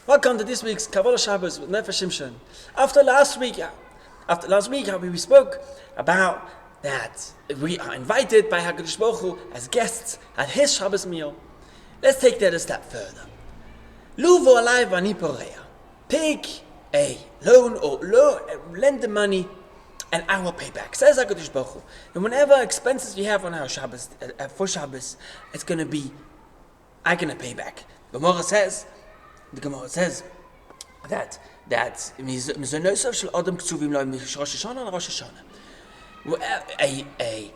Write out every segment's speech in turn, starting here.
Welcome to this week's Kabbalah Shabbos with Nefesh Shimshon. After last week, we spoke about that we are invited by HaKadosh Baruch Hu as guests at his Shabbos meal. Let's take that a step further. Luvo alai v'ani poreya. Take a loan or lend the money, and I will pay back. Says HaKadosh Baruch Hu. And whenever expenses we have on our Shabbos, for Shabbos, it's going to be, I'm going to pay back. The Gemara says that a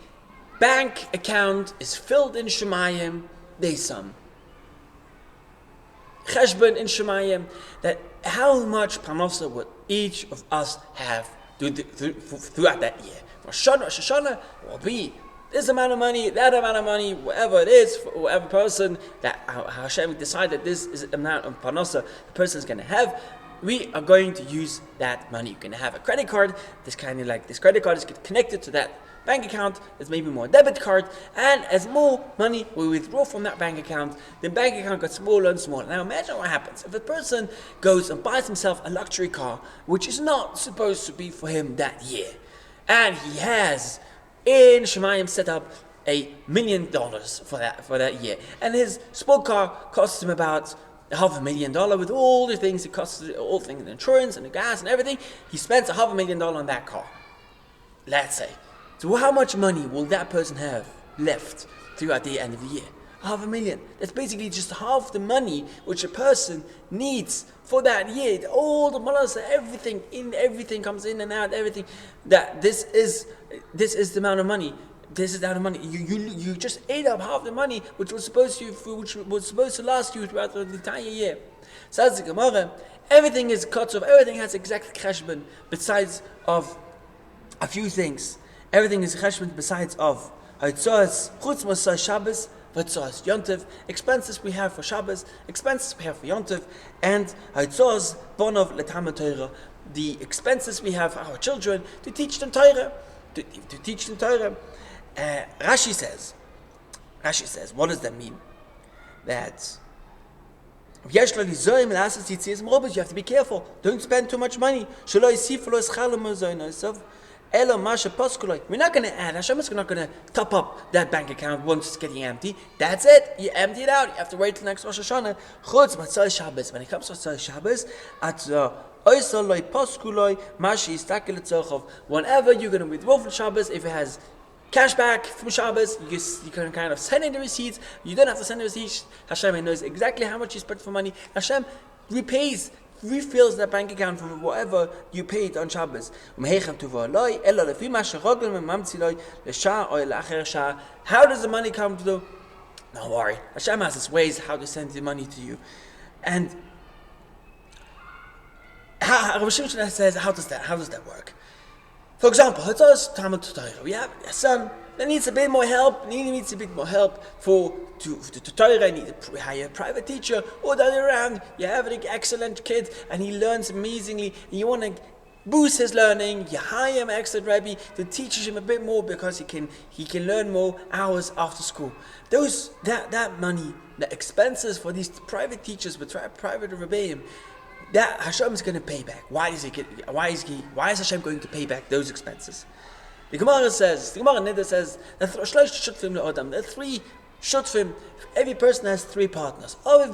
bank account is filled in Shemayim. There's some cheshbon in Shemayim that how much parnasa would each of us have throughout that year. Rosh Hashanah will be this amount of money, that amount of money, whatever it is, for whatever person that Hashem decided this is the amount of parnasa the person is going to have, we are going to use that money. You're going to have a credit card. This credit card is connected to that bank account. There's maybe more debit card, and as more money we withdraw from that bank account, the bank account gets smaller and smaller. Now imagine what happens if a person goes and buys himself a luxury car, which is not supposed to be for him that year, and he has in Shemayim set up $1 million for that year, and his sport car costs him about $500,000 with all the things it costs, all things, the insurance and the gas and everything. He spends $500,000 on that car, let's say. So how much money will that person have left throughout the end of the year? $500,000. That's basically just half the money which a person needs for that year. All the malas, everything comes in and out, everything. This is the amount of money. This is the amount of money. You just ate up half the money which was supposed to last you throughout the entire year. Says the Gemara, everything is cut off. Everything has exact cheshbon besides of a few things. Everything is cheshbon besides of Haitzos chutz masay Shabbos. Haitzos Yontiv, expenses we have for Shabbos, expenses we have for Yontiv, and Haitzos bonov l'talmud Torah, the expenses we have for our children to teach them Torah. Rashi says, what does that mean? That you have to be careful. Don't spend too much money. We're not going to add. Hashem is not going to top up that bank account once it's getting empty. That's it. You empty it out. You have to wait till next Rosh Hashanah. When it comes to Shabbos, whenever you're going to withdraw from Shabbos, if it has cash back from Shabbos, you can kind of send in the receipts. You don't have to send the receipts. Hashem knows exactly how much you spent for money. Hashem refills that bank account from whatever you paid on Shabbos. How does the money come to you? Don't worry. Hashem has his ways how to send the money to you. And Shimshon says, how does that work? For example, we have a son that needs a bit more help. To Torah, need to hire a private teacher, or the other way around. You have an excellent kid and he learns amazingly, and you want to boost his learning. You hire an excellent rabbi to teach him a bit more because he can learn more hours after school. That money, the expenses for these private teachers with private rebbeim, that Hashem is going to pay back. Why is Hashem going to pay back those expenses? The Gemara Nida says that there are three shutfim. Every person has three partners. The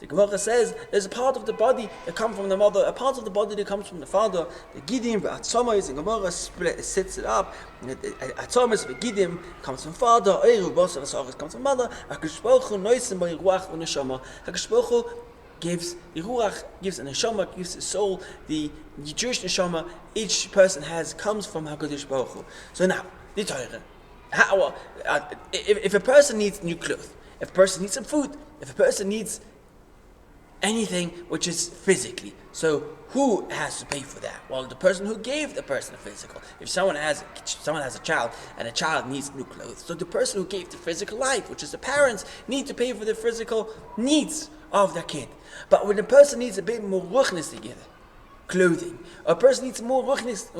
Gemara says there's a part of the body that comes from the mother, a part of the body that comes from the father. The Gidim, the Atzomas, the Gemara sets it up. Atzomas, the Gidim comes from father. Comes from mother. HaKadosh Baruch Hu gives the ruach, gives an neshama, gives a soul. The Jewish neshama each person comes from HaKadosh Baruch Hu. So now the Torah. If a person needs new clothes, if a person needs some food, if a person needs anything which is physically, so who has to pay for that? Well, the person who gave the person a physical. If someone has a child and a child needs new clothes, so the person who gave the physical life, which is the parents, need to pay for the physical needs of their kid. But when a person needs a bit more ruchnis together, clothing, a person needs more ruchnis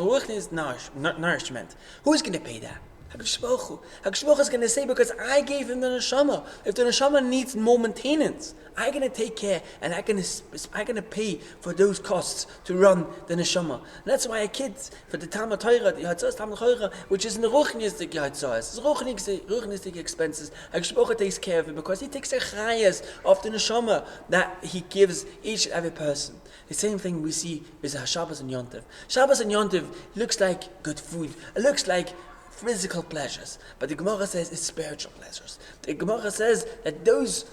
nourishment, who is going to pay that? HaKadosh Baruch Hu is going to say, because I gave him the neshama. If the neshama needs more maintenance, I'm going to take care, and I'm going to pay for those costs to run the neshama. And that's why a kid, for the Talmud Torah, the Hatzos Talmud Torah, which is in the Ruchnistic Hatzos, Ruchnistic expenses, HaKadosh Baruch Hu takes care of it, because he takes a chayas of the neshama that he gives each and every person. The same thing we see is Shabbos and Yontiv. Shabbos and Yontiv looks like good food. It looks like physical pleasures. But the Gemara says it's spiritual pleasures. The Gemara says that those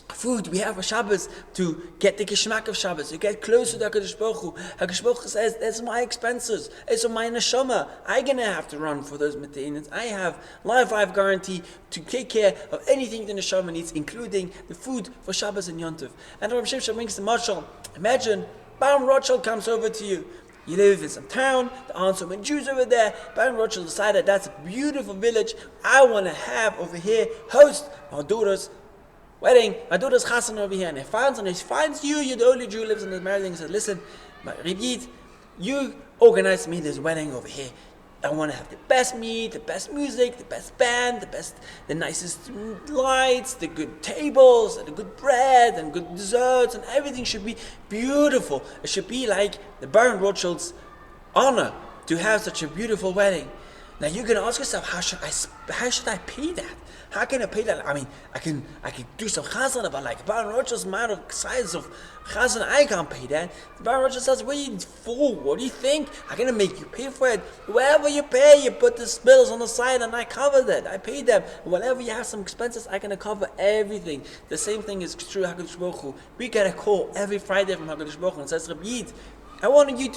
food we have for Shabbos to get the geschmack of Shabbos, to get closer to HaKadosh Baruch Hu. HaKadosh Baruch Hu says, that's my expenses. It's on my neshama. I'm going to have to run for those maintenance. I have life guarantee to take care of anything the neshama needs, including the food for Shabbos and Yontiv. And Rav Shimshon brings the mashal. Imagine, Baron Rothschild comes over to you. You live in some town, there aren't so many Jews over there. Baron Rothschild decided that's a beautiful village. I want to have over here, host my daughter's wedding, my daughter's chassan over here. And he finds you, you're the only Jew who lives in the married thing. He says, listen, Reb Yid, you organize me this wedding over here. I want to have the best meat, the best music, the best band, the nicest lights, the good tables, and the good bread, and good desserts, and everything should be beautiful. It should be like the Baron Rothschild's honor to have such a beautiful wedding. Now you're going to ask yourself, how should I pay that? How can I pay that? I mean, I can do some chazan, but like Baron Rothschild's amount of size of chazan, I can't pay that. Baron Rothschild says, what are you fool? What do you think? I'm going to make you pay for it. Whatever you pay, you put the bills on the side and I cover that. I pay them. Whenever you have some expenses, I'm going to cover everything. The same thing is true HaKadosh Baruch Hu. We get a call every Friday from HaKadosh Baruch Hu and says, Reb Yid, I want you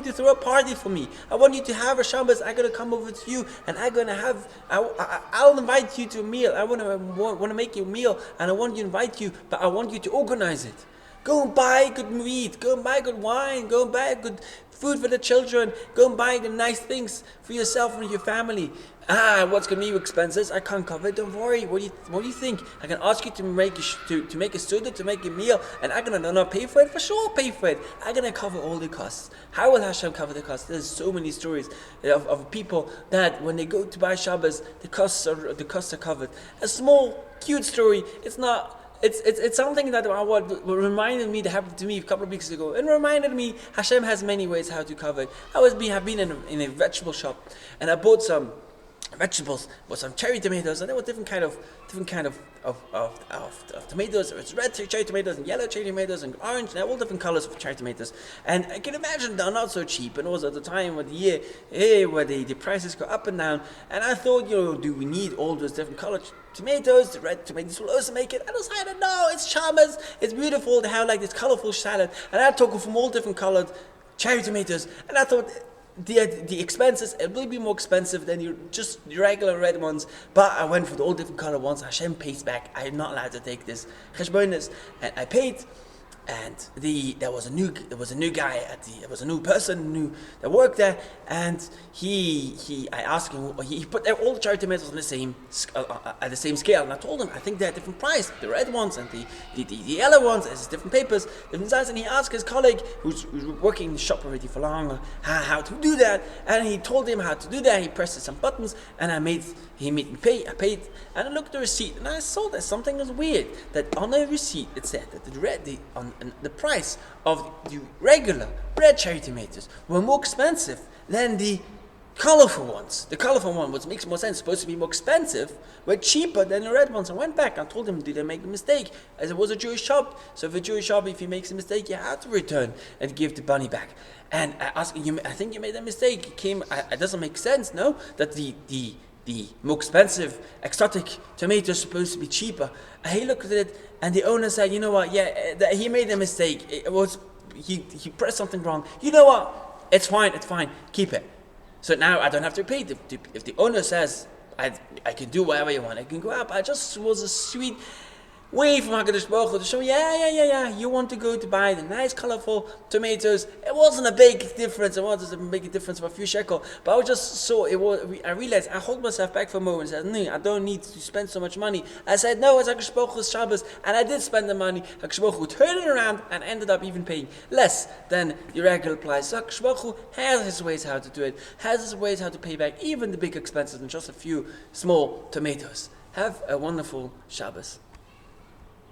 to throw a party for me. I want you to have a Shabbos. I'm going to come over to you, and I'm going to have. I'll invite you to a meal. I want to make you a meal, and I want to invite you, but I want you to organize it. Go and buy good meat. Go and buy good wine. Go and buy good food for the children. Go and buy the nice things for yourself and your family. What's going to be your expenses? I can't cover it. Don't worry. What do you think? I can ask you to make a suda, to make a meal, and I'm going to not pay for it. For sure, I'll pay for it. I'm going to cover all the costs. How will Hashem cover the costs? There's so many stories of people that when they go to buy Shabbos, the costs are covered. A small, cute story. It's not. It's something that reminded me that happened to me a couple of weeks ago. It reminded me Hashem has many ways how to cover it. Have been in a vegetable shop, and I bought some vegetables, with some cherry tomatoes, and there were different kind of tomatoes. It's red cherry tomatoes and yellow cherry tomatoes and orange, and all different colors of cherry tomatoes. And I can imagine they're not so cheap. And it was at the time of the year where the prices go up and down. And I thought, do we need all those different colored tomatoes? The red tomatoes will also make it. I decided, no, it's Shabbos. It's beautiful to have like this colorful salad. And I took it from all different colored cherry tomatoes, and I thought, the expenses, it will be more expensive than your regular red ones, but I went for the all different color ones. Hashem pays back. I am not allowed to take this cheshbonis, and I paid. And there was a new guy there was a new person that worked there, and I asked him, he put all the cherry tomatoes on the same at the same scale, and I told him I think they're a different price, the red ones and the yellow ones, there's different papers, different sizes. And he asked his colleague who's working in the shop already for long how to do that, and he told him how to do that. He pressed some buttons, and he made me pay. I paid, and I looked at the receipt, and I saw that something was weird. That on the receipt it said that the price of the regular red cherry tomatoes were more expensive than the colorful ones. The colorful one, which makes more sense, supposed to be more expensive, were cheaper than the red ones. I went back and told him, did I make a mistake? As it was a Jewish shop. So if a Jewish shop, if he makes a mistake, you have to return and give the money back. And I asked him, I think you made a mistake. It doesn't make sense, no? That the more expensive exotic tomato is supposed to be cheaper. And he looked at it, and the owner said, you know what, he made a mistake. It was he pressed something wrong. You know what, it's fine, keep it. So now I don't have to pay. If the owner says I can do whatever you want, I can go up. I just was a sweet way from HaKadosh Baruch Hu to show, yeah, you want to go to buy the nice, colorful tomatoes. It wasn't a big difference. It wasn't a big difference for a few shekel. But I just saw it was. I realized I hold myself back for a moment and said, no, I don't need to spend so much money. I said, no, it's HaKadosh Baruch Hu's Shabbos, and I did spend the money. HaKadosh Baruch Hu turned it around and ended up even paying less than the regular price. So HaKadosh Baruch Hu has his ways how to do it, has his ways how to pay back even the big expenses and just a few small tomatoes. Have a wonderful Shabbos.